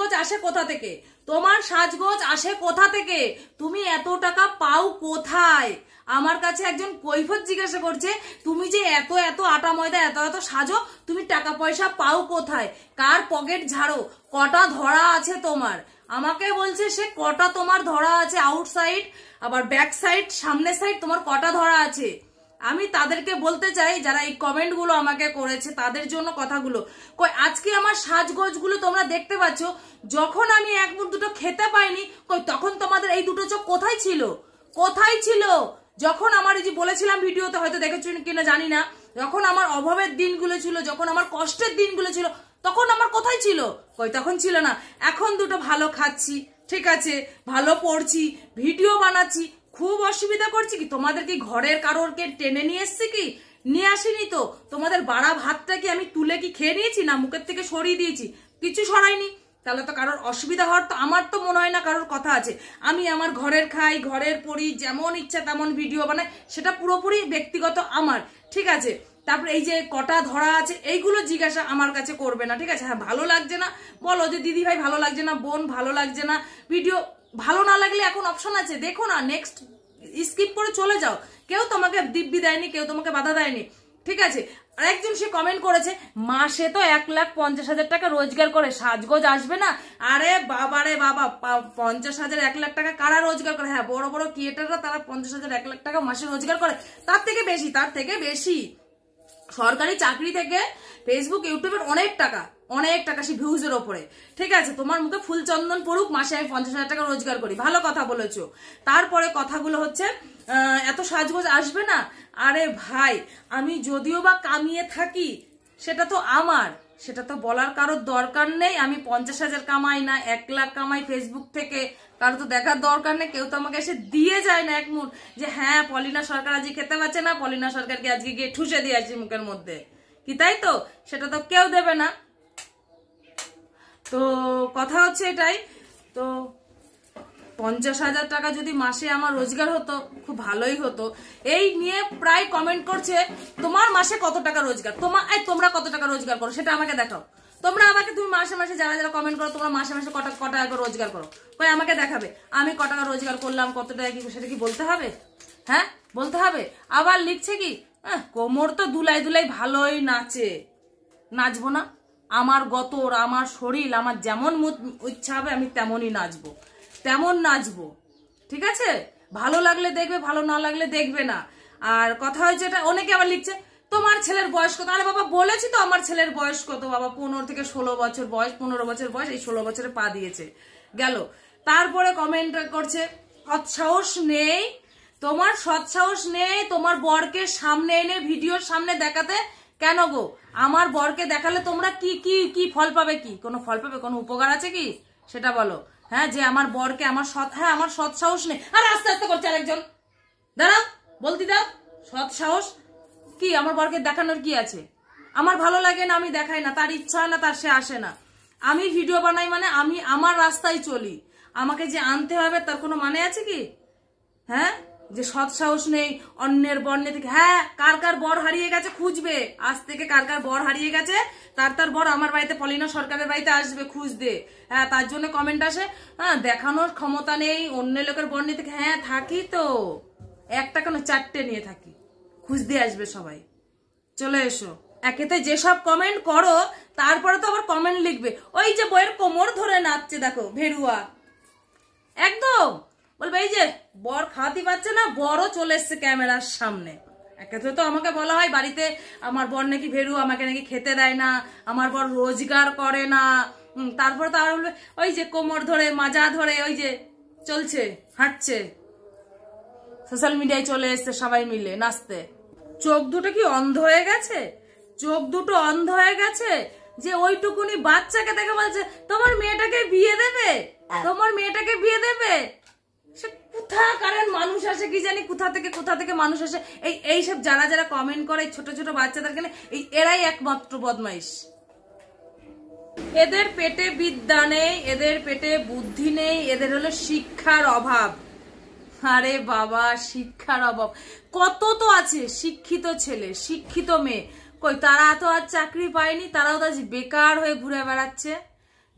সাজগোজ আসে কোথা থেকে? তোমার সাজগোজ আসে কোথা থেকে? তুমি এত টাকা পাও কোথায়? আমার কাছে একজন কৈফত জিজ্ঞাসা করছে, তুমি যে এত এত আটা ময়দা এত এত সাজো, তুমি টাকা পয়সা পাও কোথায়? কার পকেট ঝাড়ো? কটা ধরা আছে তোমার? আমাকে বলছে সে কটা তোমার ধরা আছে, আউটসাইড আবার ব্যাক সাইড সামনের সাইড তোমার কটা ধরা আছে। আমি তাদেরকে বলতে চাই যারা এই কমেন্ট গুলো আমাকে করেছে তাদের জন্য কথাগুলো। কই আজকে আমার সাজগোজ গুলো তোমরা দেখতে পাচ্ছ, যখন আমি এক মুঠ দুটো খেতে পাইনি, কই তখন তোমাদের এই দুটো চোখ কোথায় ছিল? কোথায় ছিল? যখন আমার এই যে বলেছিলাম ভিডিওতে, হয়তো দেখেছো কিনা জানি না, যখন আমার অভাবের দিনগুলো ছিল, যখন আমার কষ্টের দিনগুলো ছিল, তখন আমার কোথায় ছিল? কই তখন ছিল না। এখন দুটো ভালো খাচ্ছি, ঠিক আছে, ভালো পড়ছি, ভিডিও বানাচ্ছি, খুব অসুবিধা করছি কি? তোমাদের কি ঘরের কারোরকে টেনে নিয়ে এসছি কি? নিয়ে আসিনি তো। তোমাদের বাড়া ভাতটা কি আমি তুলে কি খেয়ে নিয়েছি, না মুখের থেকে সরিয়ে দিয়েছি? কিছু সরাইনি। তাহলে তো কারোর অসুবিধা হওয়ার তো আমার তো মনে হয় না কারোর কথা আছে। আমি আমার ঘরের খাই, ঘরের পড়ি, যেমন ইচ্ছা তেমন ভিডিও বানাই, সেটা পুরোপুরি ব্যক্তিগত আমার, ঠিক আছে। তারপরে এই যে কটা ধরা আছে এইগুলো জিজ্ঞাসা আমার কাছে করবে না, ঠিক আছে। হ্যাঁ ভালো লাগছে না বলো যে দিদি ভাই ভালো লাগছে না, বোন ভালো লাগছে না, ভিডিও ভালো না লাগলে এখন অপশন আছে, দেখো না, নেক্সট স্কিপ করে চলে যাও। কেউ তোমাকে দিব্যি দেয়নি, কেউ তোমাকে বাধা দেয়নি, ঠিক আছে। আর একজন সে কমেন্ট করেছে, মাসে তো 1,50,000 টাকা রোজগার করে, সাজগোজ আসবে না? আরে বাবা রে বাবা, 50,000 1,00,000 টাকা কারা রোজগার করে? হ্যাঁ বড় বড় ক্রিয়েটাররা তারা 50,000 1,00,000 টাকা মাসে রোজগার করে, তার থেকে বেশি, তার থেকে বেশি। সরকারি চাকরি থেকে ফেসবুক ইউটিউবের অনেক টাকা সে ভিউজের ওপরে, ঠিক আছে। তোমার মুখে ফুল চন্দন পড়ুক, মাসে আমি 50,000 টাকা রোজগার করি, ভালো কথা বলেছো। তারপরে কথাগুলো হচ্ছে এত সাজগোজ আসবে না। আরে ভাই, আমি যদিও বা কামিয়ে থাকি, সেটা তো আমার, সেটা তো বলার কারোর দরকার নেই। আমি 50,000 কামাই না 1,00,000 কামাই ফেসবুক থেকে, কারো তো দেখার দরকার নেই। কেউ তো আমাকে এসে দিয়ে যায় না এক মুঠ যে হ্যাঁ পলিনা সরকার আজকে খেতে পাচ্ছে না, পলিনা সরকারকে আজকে গিয়ে ঠুসে দিয়ে আসছি মুখের মধ্যে, কি তাই তো? সেটা তো কেউ দেবে না। তো কথা হচ্ছে এটাই। তো 50,000 টাকা যদি মাসে আমার রোজগার হতো খুব ভালোই হতো। এই নিয়ে প্রায় কমেন্ট করছে, তোমার মাসে কত টাকা রোজগার, তোমরা কত টাকা রোজগার করো সেটা আমাকে দেখাও। তোমরা আমাকে, তুমি মাসে মাসে যারা যারা কমেন্ট করো, তোমরা মাসে মাসে কত টাকা রোজগার করো, কই আমাকে দেখাবে। আমি কত টাকা রোজগার করলাম, কত টাকা কি, সেটা কি বলতে হবে? হ্যাঁ বলতে হবে। আবার লিখছে কি, কোমর তো দুলাই দুলাই ভালোই নাচে, নাচবো না? আমার গতর, আমার শরীর, আমার যেমন ইচ্ছা হবে আমি তেমনই নাচবো, তেমন নাচবো, ঠিক আছে। ভালো লাগলে দেখবে, ভালো না লাগলে দেখবে না। আর কথা হচ্ছে এটা, অনেকে আবার লিখছে তোমার ছেলের বয়স কত? আরে বাবা বলেছি তো আমার ছেলের বয়স কত বাবা, 15 থেকে 16 বছর বয়স, 15 বছর বয়স, এই 16 বছরে পা দিয়েছে গেল। তারপরে কমেন্ট করছে, সৎসাহস নেই তোমার, সৎসাহস নেই তোমার বরকে সামনে এনে ভিডিওর সামনে দেখাতে। কেন গো? আমার বরকে দেখালে তোমরা কি কি কি ফল পাবে? কি কোনো ফল পাবে? কোনো উপকার আছে কি? সেটা বলো। হ্যাঁ যে আমার বরকে, আমার আমার সৎ সাহস নেই। আর আস্তে আস্তে করছে আরেকজন, দাঁড়াও বলতে দাও। সৎ সাহস কি? আমার বরকে দেখানোর কি আছে? আমার ভালো লাগে না, আমি দেখাই না, তার ইচ্ছা হয় না, তার সে আসে না। আমি ভিডিও বানাই মানে আমি আমার রাস্তায় চলি, আমাকে যে আনতে হবে তার কোনো মানে আছে কি? হ্যাঁ যে সৎ সাহস নেই অন্যের বর্ণে থেকে। হ্যাঁ কার কার বর হারিয়ে গেছে খুঁজবে, আজ থেকে কার কার বর হারিয়ে গেছে তার বর আমার বাড়িতে, পলিনা সরকারের বাড়িতে আসবে খুঁজতে। হ্যাঁ তার জন্য কমেন্ট আসে, হ্যাঁ দেখানোর ক্ষমতা নেই অন্য লোকের বর্ণে থেকে। হ্যাঁ থাকি তো, একটা কেন 4টে নিয়ে থাকি, খুঁজতে আসবে সবাই, চলে এসো। একেতে যেসব কমেন্ট করো তারপরে তো আবার কমেন্ট লিখবে, ওই যে বইয়ের কোমর ধরে নাচছে দেখো ভেরুয়া, একদম বলবে এই যে বর খাওয়াতে পারছে না, বরও চলে এসছে ক্যামেরার সামনে। এক্ষেত্রে তো আমাকে বলা হয় বাড়িতে আমার বর নাকি ভেরু, আমাকে নাকি খেতে দেয় না, আমার বর রোজগার করে না। তারপরে তো আর বলবে ওই যে কোমর ধরে মাজা ধরে ওই যে চলছে, হাঁটছে, সোশ্যাল মিডিয়ায় চলে এসছে সবাই মিলে নাচতে। চোখ দুটো কি অন্ধ হয়ে গেছে? চোখ দুটো অন্ধ হয়ে গেছে যে ওইটুকুনি বাচ্চাকে দেখে বলছে তোমার মেয়েটাকে বিয়ে দেবে, তোমার মেয়েটাকে বিয়ে দেবে। সে কোথাকার মানুষ আসে কি জানি, কোথা থেকে মানুষ আসে। এইসব যারা যারা কমেন্ট করে ছোট ছোট বাচ্চাদেরকে, এরাই একমাত্র বদমাইশ। এদের পেটে বিদ্যা নেই, এদের পেটে বুদ্ধি নেই, এদের হলো শিক্ষার অভাব। আরে বাবা শিক্ষার অভাব কত তো আছে, শিক্ষিত ছেলে শিক্ষিত মেয়ে, কই তারা তো আর চাকরি পায়নি, তারাও তো আজ বেকার হয়ে ঘুরে বেড়াচ্ছে।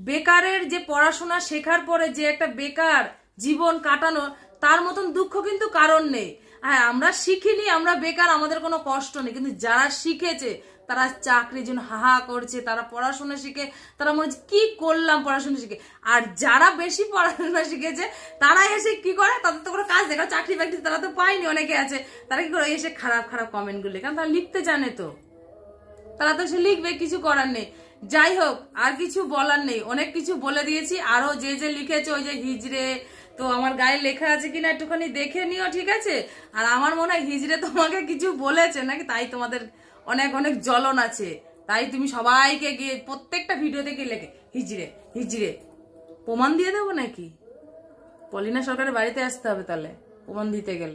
বেকারের যে পড়াশোনা শেখার পরে যে একটা বেকার জীবন কাটানো, তার মতন দুঃখ কিন্তু কারণ নেই। হ্যাঁ, আমরা শিখিনি, আমরা বেকার, আমাদের কোনো কষ্ট নেই, কিন্তু যারা শিখেছে তারা চাকরির জন্য হাহা করছে, তারা পড়াশোনা শিখে তারা মনে হচ্ছে কি করলাম পড়াশোনা শিখে। আর যারা বেশি পড়াশোনা শিখেছে তারা এসে কি করে, তাদের তো কোনো কাজ দেখা, চাকরি বাকরি তারা তো পায়নি, অনেকে আছে, তারা কি করে এসে খারাপ খারাপ কমেন্ট গুলো, কারণ তারা লিখতে জানে, তো তারা তো সে লিখবে, কিছু করার নেই। যাই হোক, আর কিছু বলার নেই, অনেক কিছু বলে দিয়েছি। আরো যে যে লিখেছে, ওই যে হিজড়ে, তো আমার গায়ে লেখা আছে কিনা একটুখানি দেখে নিও, ঠিক আছে? আর আমার মনে হয় হিজড়ে তোমাকে কিছু বলেছে নাকি, তাই তোমাদের অনেক অনেক জ্বলন আছে, তাই তুমি সবাইকে গিয়ে প্রত্যেকটা ভিডিওতে গিয়ে লেখে হিজড়ে হিজড়ে। প্রমাণ দিয়ে দেবো নাকি? পলিনা সরকারের বাড়িতে আসতে হবে তাহলে প্রমাণ দিতে গেলে।